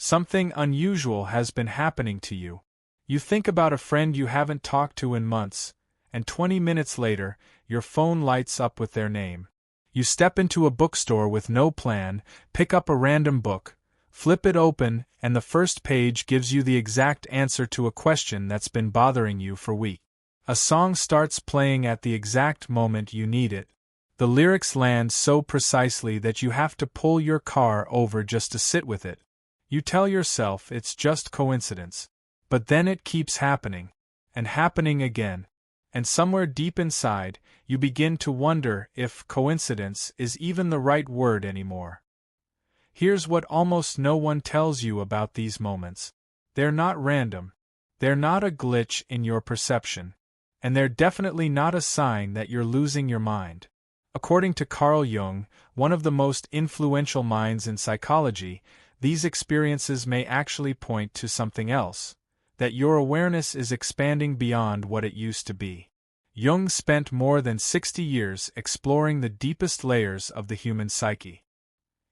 Something unusual has been happening to you. You think about a friend you haven't talked to in months, and 20 minutes later, your phone lights up with their name. You step into a bookstore with no plan, pick up a random book, flip it open, and the first page gives you the exact answer to a question that's been bothering you for weeks. A song starts playing at the exact moment you need it. The lyrics land so precisely that you have to pull your car over just to sit with it. You tell yourself it's just coincidence. But then it keeps happening, and happening again, and somewhere deep inside, you begin to wonder if coincidence is even the right word anymore. Here's what almost no one tells you about these moments. They're not random. They're not a glitch in your perception. And they're definitely not a sign that you're losing your mind. According to Carl Jung, one of the most influential minds in psychology, these experiences may actually point to something else, that your awareness is expanding beyond what it used to be. Jung spent more than 60 years exploring the deepest layers of the human psyche.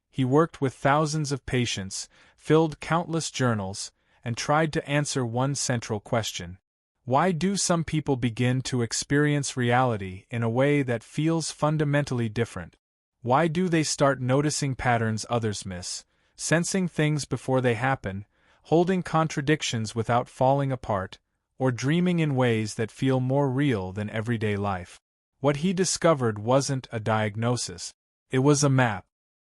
He worked with thousands of patients, filled countless journals, and tried to answer one central question. Why do some people begin to experience reality in a way that feels fundamentally different? Why do they start noticing patterns others miss, sensing things before they happen, holding contradictions without falling apart, or dreaming in ways that feel more real than everyday life? What he discovered wasn't a diagnosis. It was a map.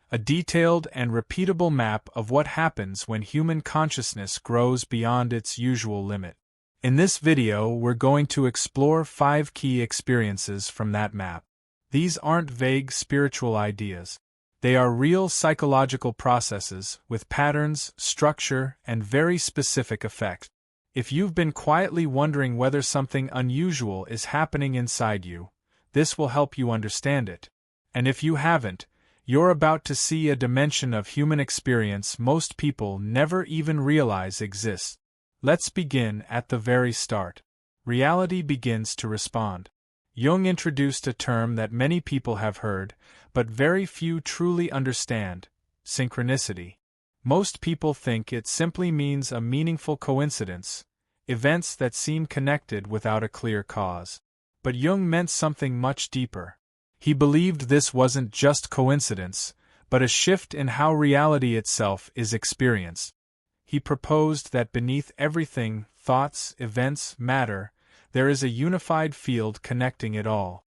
A detailed and repeatable map of what happens when human consciousness grows beyond its usual limit. In this video, we're going to explore 5 key experiences from that map. These aren't vague spiritual ideas. They are real psychological processes with patterns, structure, and very specific effect. If you've been quietly wondering whether something unusual is happening inside you, this will help you understand it. And if you haven't, you're about to see a dimension of human experience most people never even realize exists. Let's begin at the very start. Reality begins to respond. Jung introduced a term that many people have heard, but very few truly understand: synchronicity. Most people think it simply means a meaningful coincidence, events that seem connected without a clear cause. But Jung meant something much deeper. He believed this wasn't just coincidence, but a shift in how reality itself is experienced. He proposed that beneath everything, thoughts, events, matter, there is a unified field connecting it all.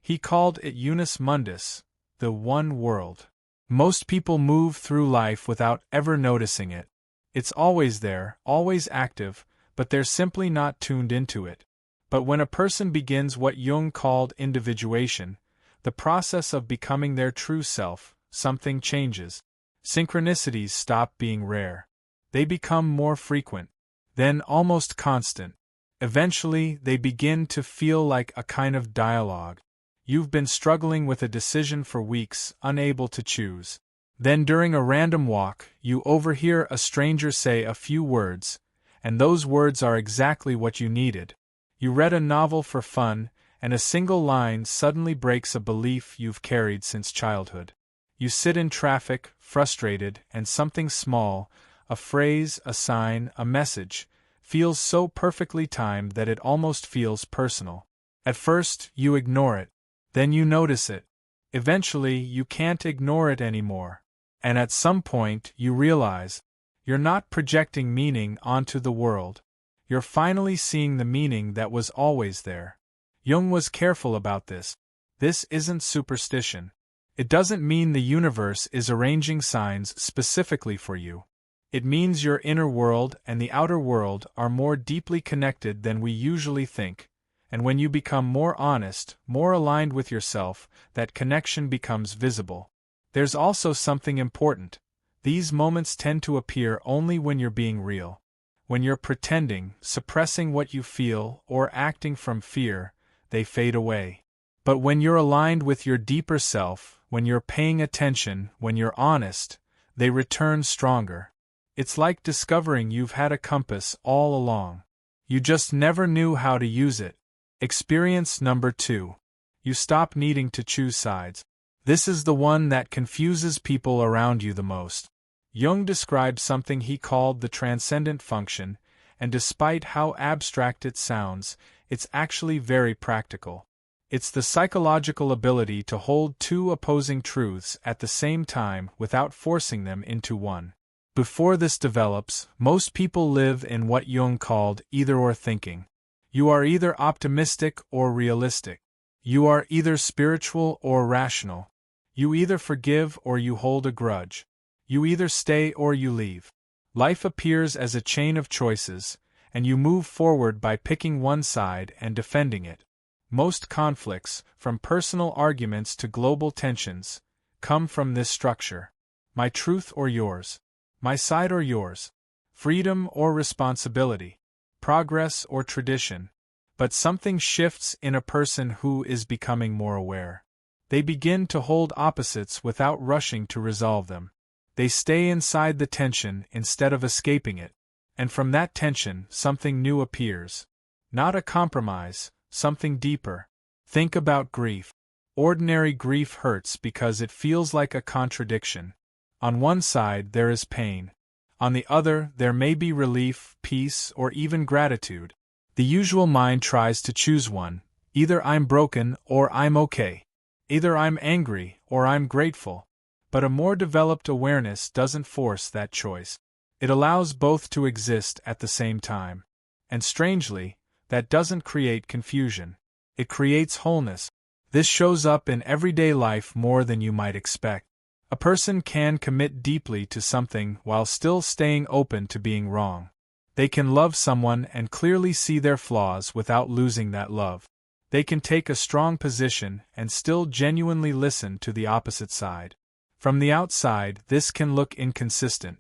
He called it unus mundus, the one world. Most people move through life without ever noticing it. It's always there, always active, but they're simply not tuned into it. But when a person begins what Jung called individuation, the process of becoming their true self, something changes. Synchronicities stop being rare. They become more frequent, then almost constant. Eventually, they begin to feel like a kind of dialogue. You've been struggling with a decision for weeks, unable to choose. Then during a random walk, you overhear a stranger say a few words, and those words are exactly what you needed. You read a novel for fun, and a single line suddenly breaks a belief you've carried since childhood. You sit in traffic, frustrated, and something small, a phrase, a sign, a message, feels so perfectly timed that it almost feels personal. At first, you ignore it. Then you notice it. Eventually, you can't ignore it anymore. And at some point, you realize you're not projecting meaning onto the world. You're finally seeing the meaning that was always there. Jung was careful about this. This isn't superstition. It doesn't mean the universe is arranging signs specifically for you. It means your inner world and the outer world are more deeply connected than we usually think, and when you become more honest, more aligned with yourself, that connection becomes visible. There's also something important. These moments tend to appear only when you're being real. When you're pretending, suppressing what you feel, or acting from fear, they fade away. But when you're aligned with your deeper self, when you're paying attention, when you're honest, they return stronger. It's like discovering you've had a compass all along. You just never knew how to use it. Experience number 2. You stop needing to choose sides. This is the one that confuses people around you the most. Jung described something he called the transcendent function, and despite how abstract it sounds, it's actually very practical. It's the psychological ability to hold two opposing truths at the same time without forcing them into one. Before this develops, most people live in what Jung called either-or thinking. You are either optimistic or realistic. You are either spiritual or rational. You either forgive or you hold a grudge. You either stay or you leave. Life appears as a chain of choices, and you move forward by picking one side and defending it. Most conflicts, from personal arguments to global tensions, come from this structure. My truth or yours? My side or yours? Freedom or responsibility? Progress or tradition? But something shifts in a person who is becoming more aware. They begin to hold opposites without rushing to resolve them. They stay inside the tension instead of escaping it, and from that tension something new appears. Not a compromise, something deeper. Think about grief. Ordinary grief hurts because it feels like a contradiction. On one side there is pain. On the other there may be relief, peace, or even gratitude. The usual mind tries to choose one. Either I'm broken or I'm okay. Either I'm angry or I'm grateful. But a more developed awareness doesn't force that choice. It allows both to exist at the same time. And strangely, that doesn't create confusion. It creates wholeness. This shows up in everyday life more than you might expect. A person can commit deeply to something while still staying open to being wrong. They can love someone and clearly see their flaws without losing that love. They can take a strong position and still genuinely listen to the opposite side. From the outside, this can look inconsistent.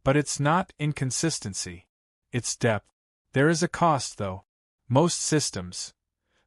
But it's not inconsistency. It's depth. There is a cost, though. Most systems,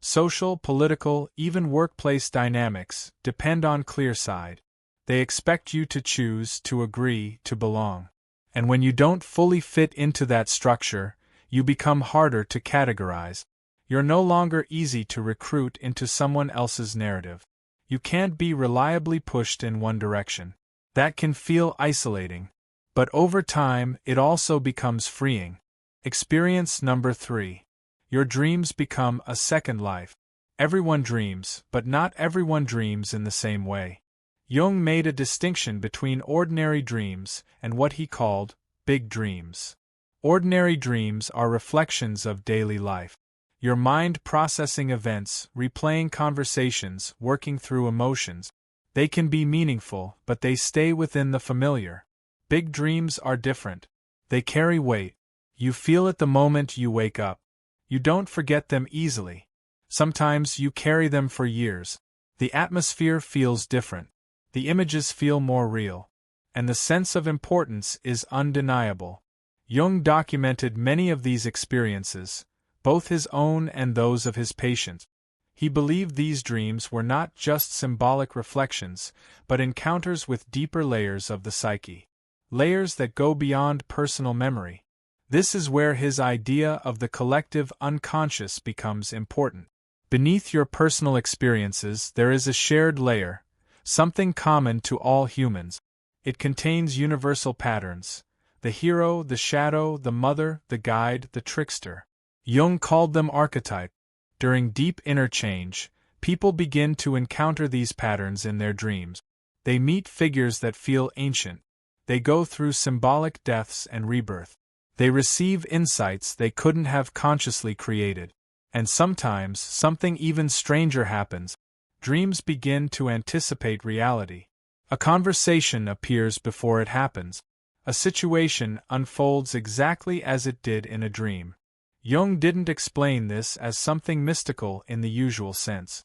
social, political, even workplace dynamics, depend on clear side. They expect you to choose, to agree, to belong. And when you don't fully fit into that structure, you become harder to categorize. You're no longer easy to recruit into someone else's narrative. You can't be reliably pushed in one direction. That can feel isolating. But over time, it also becomes freeing. Experience number 3. Your dreams become a second life. Everyone dreams, but not everyone dreams in the same way. Jung made a distinction between ordinary dreams and what he called big dreams. Ordinary dreams are reflections of daily life. Your mind processing events, replaying conversations, working through emotions. They can be meaningful, but they stay within the familiar. Big dreams are different. They carry weight. You feel it the moment you wake up. You don't forget them easily. Sometimes you carry them for years. The atmosphere feels different. The images feel more real. And the sense of importance is undeniable. Jung documented many of these experiences, both his own and those of his patients. He believed these dreams were not just symbolic reflections, but encounters with deeper layers of the psyche. Layers that go beyond personal memory. This is where his idea of the collective unconscious becomes important. Beneath your personal experiences, there is a shared layer, something common to all humans. It contains universal patterns: the hero, the shadow, the mother, the guide, the trickster. Jung called them archetypes. During deep interchange, people begin to encounter these patterns in their dreams. They meet figures that feel ancient. They go through symbolic deaths and rebirth. They receive insights they couldn't have consciously created. And sometimes something even stranger happens. Dreams begin to anticipate reality. A conversation appears before it happens. A situation unfolds exactly as it did in a dream. Jung didn't explain this as something mystical in the usual sense.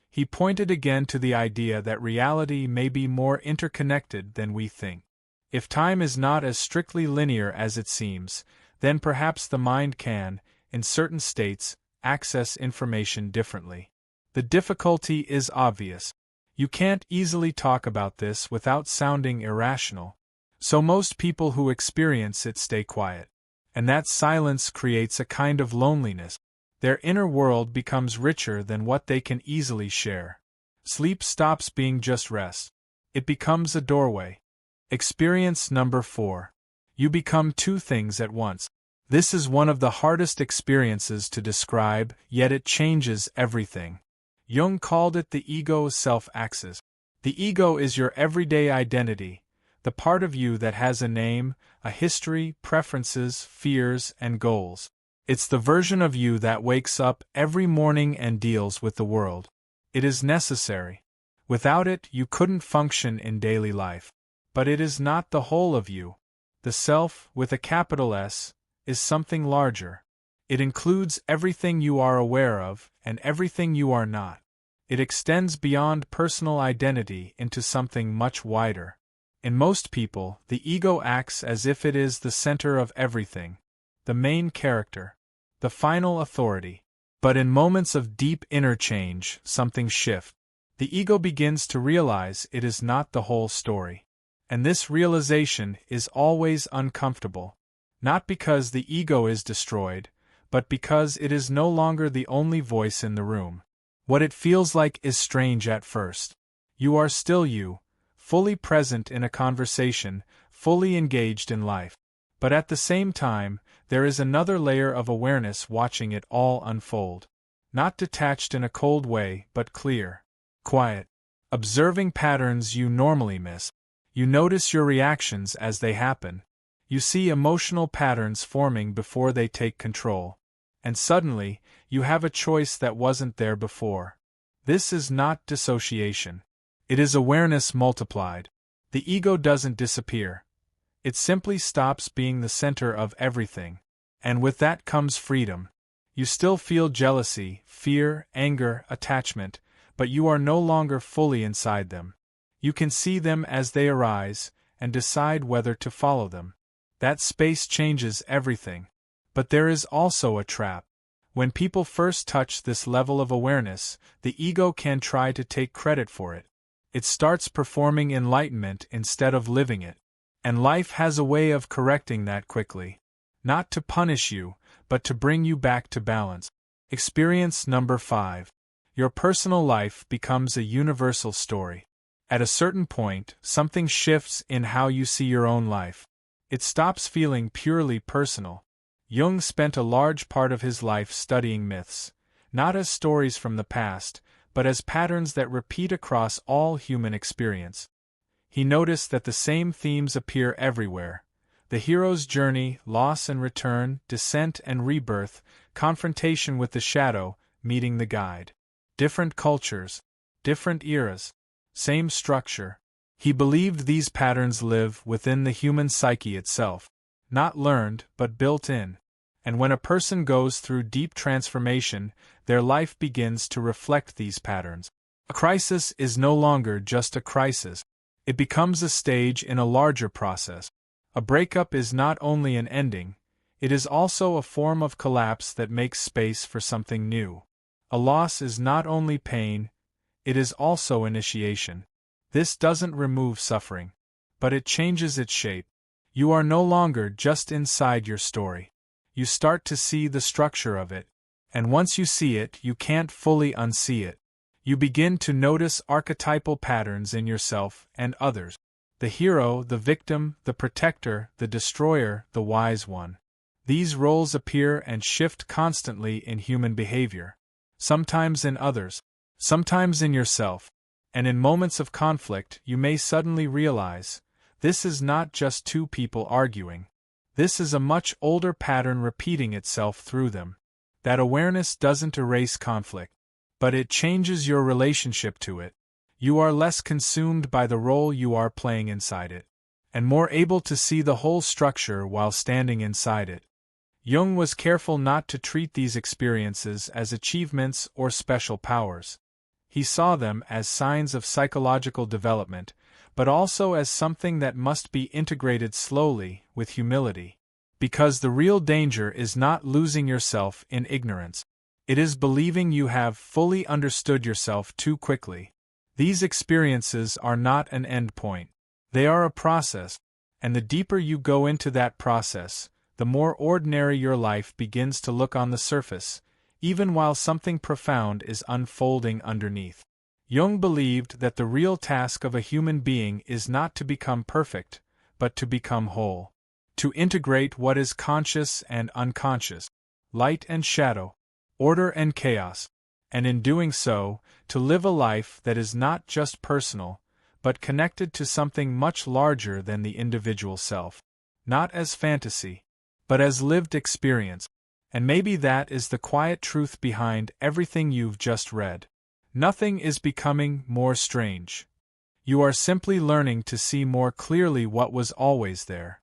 He pointed again to the idea that reality may be more interconnected than we think. If time is not as strictly linear as it seems, then perhaps the mind can, in certain states, access information differently. The difficulty is obvious. You can't easily talk about this without sounding irrational. So most people who experience it stay quiet. And that silence creates a kind of loneliness. Their inner world becomes richer than what they can easily share. Sleep stops being just rest. It becomes a doorway. Experience number 4. You become two things at once. This is one of the hardest experiences to describe, yet it changes everything. Jung called it the ego's self-axis. The ego is your everyday identity, the part of you that has a name, a history, preferences, fears, and goals. It's the version of you that wakes up every morning and deals with the world. It is necessary. Without it, you couldn't function in daily life. But it is not the whole of you. The self, with a capital S, is something larger. It includes everything you are aware of and everything you are not. It extends beyond personal identity into something much wider. In most people, the ego acts as if it is the center of everything, the main character, the final authority. But in moments of deep inner change, something shifts. The ego begins to realize it is not the whole story. And this realization is always uncomfortable. Not because the ego is destroyed, but because it is no longer the only voice in the room. What it feels like is strange at first. You are still you, fully present in a conversation, fully engaged in life. But at the same time, there is another layer of awareness watching it all unfold. Not detached in a cold way, but clear, quiet, observing patterns you normally miss. You notice your reactions as they happen. You see emotional patterns forming before they take control. And suddenly, you have a choice that wasn't there before. This is not dissociation. It is awareness multiplied. The ego doesn't disappear. It simply stops being the center of everything. And with that comes freedom. You still feel jealousy, fear, anger, attachment, but you are no longer fully inside them. You can see them as they arise, and decide whether to follow them. That space changes everything. But there is also a trap. When people first touch this level of awareness, the ego can try to take credit for it. It starts performing enlightenment instead of living it. And life has a way of correcting that quickly. Not to punish you, but to bring you back to balance. Experience number 5. Your personal life becomes a universal story. At a certain point, something shifts in how you see your own life. It stops feeling purely personal. Jung spent a large part of his life studying myths, not as stories from the past, but as patterns that repeat across all human experience. He noticed that the same themes appear everywhere: the hero's journey, loss and return, descent and rebirth, confrontation with the shadow, meeting the guide. Different cultures, different eras, same structure. He believed these patterns live within the human psyche itself, not learned but built in. And when a person goes through deep transformation, their life begins to reflect these patterns. A crisis is no longer just a crisis. It becomes a stage in a larger process. A breakup is not only an ending, it is also a form of collapse that makes space for something new. A loss is not only pain, it is also initiation. This doesn't remove suffering, but it changes its shape. You are no longer just inside your story. You start to see the structure of it, and once you see it, you can't fully unsee it. You begin to notice archetypal patterns in yourself and others. The hero, the victim, the protector, the destroyer, the wise one. These roles appear and shift constantly in human behavior. Sometimes in others, sometimes in yourself. And in moments of conflict, you may suddenly realize, this is not just two people arguing. This is a much older pattern repeating itself through them. That awareness doesn't erase conflict, but it changes your relationship to it. You are less consumed by the role you are playing inside it, and more able to see the whole structure while standing inside it. Jung was careful not to treat these experiences as achievements or special powers. He saw them as signs of psychological development, but also as something that must be integrated slowly, with humility. Because the real danger is not losing yourself in ignorance. It is believing you have fully understood yourself too quickly. These experiences are not an end point. They are a process, and the deeper you go into that process, the more ordinary your life begins to look on the surface, even while something profound is unfolding underneath. Jung believed that the real task of a human being is not to become perfect, but to become whole. To integrate what is conscious and unconscious, light and shadow, order and chaos, and in doing so, to live a life that is not just personal, but connected to something much larger than the individual self. Not as fantasy, but as lived experience. And maybe that is the quiet truth behind everything you've just read. Nothing is becoming more strange. You are simply learning to see more clearly what was always there.